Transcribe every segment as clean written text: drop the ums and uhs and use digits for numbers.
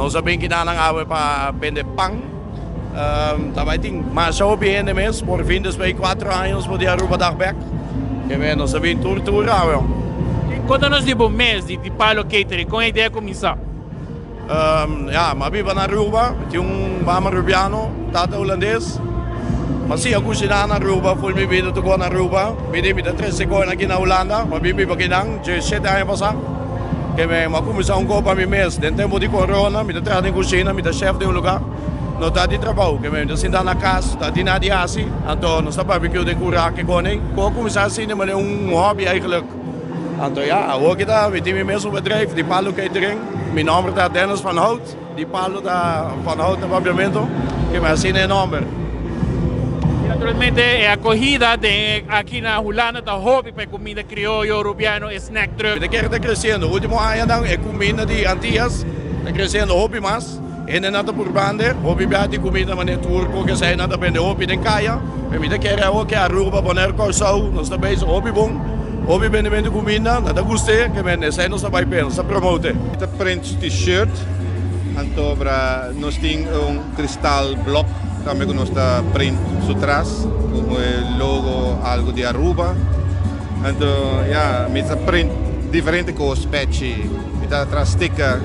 Nós sabemos que não há para vender pão. Também tem mais hobby ainda mesmo, por fim dos 4 anos, por dia Aruba Dagback. Que nós sabemos tudo. Conta-nos de um mês de Palo Catering, com a ideia de começar. Ja, maar we naar Aruba, tinha mama rubiano, tata holandês. Mas sim, a cozinhar na Aruba, foi minha vida to go na Aruba. Me dei 3 segundos aqui na Holanda, mas vivi aqui não, de 7 anos passar. Que me começar copa mi mês, dentro tempo de corona, me traz em cozinha, me chef de lugar. Não está de trabalho, que me assim na casa, está de nada assim. Então, não sabe barbecue de cura que koning. Como começar assim, mas é hobby eigenlijk. Então, ja, ook daar, we hebben mesmo bedrijf, die Palo Catering. Mijn naam is Dennis van Hout, die Palo van Hout no papiamento, que me assim é nome. Naturalmente, a corrida aqui na Holanda está hobby para comida criolla, europeano, snack truck. De kerk está crescendo, o último ano dan é comida de Antillas, está crescendo hobby mais. E nada por banda, hobby de comida mas turco que sai nada bem de hobby de caia. E me de quer ook Aruba, Bonaire, Curaçao, nós também so hobby bom. Hobby ben de comida, nada gostei, que men sai nós vai bem, se promote. De print t-shirt, então nós temos cristal block, também que nós está print atrás, com o logo algo de Aruba. Então, ja, met print diferente coisas, patch, met atrás sticker.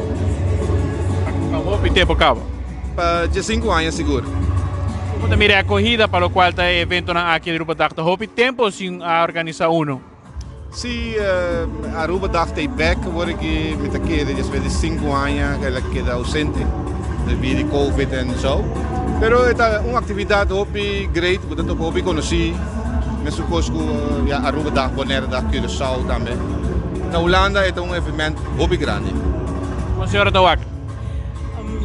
Hobby tempo acaba. De 5 anos seguro. Como também é a corrida para o qual está evento aqui em Aruba Dagta hobby tempo sim a organizar uno. Sim, Aruba Dagta é back, word ik met de keren, dus de 5 anos que ela queda ausente, devido a Covid en zo. Pero é uma atividade hobby great, portanto hobby conheci, mas supos que Aruba Dag, Bonaire Dag, Curaçao também. Na Holanda é evento hobby grande. Com senhora Tawak.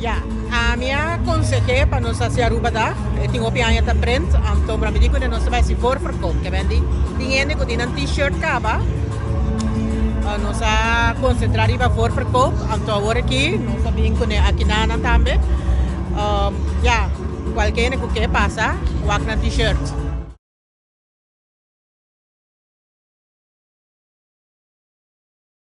Ja, a minha conselho para nós fazer Aruba Dag, tem opinião da print, então para mim digo que nós vai se for verkoop, que vende dinheiro que tem um t-shirt cava, nós a concentrar para for verkoop, então agora aqui nós sabemos que aqui na também, ja, qualquer que passa, wak na t-shirt.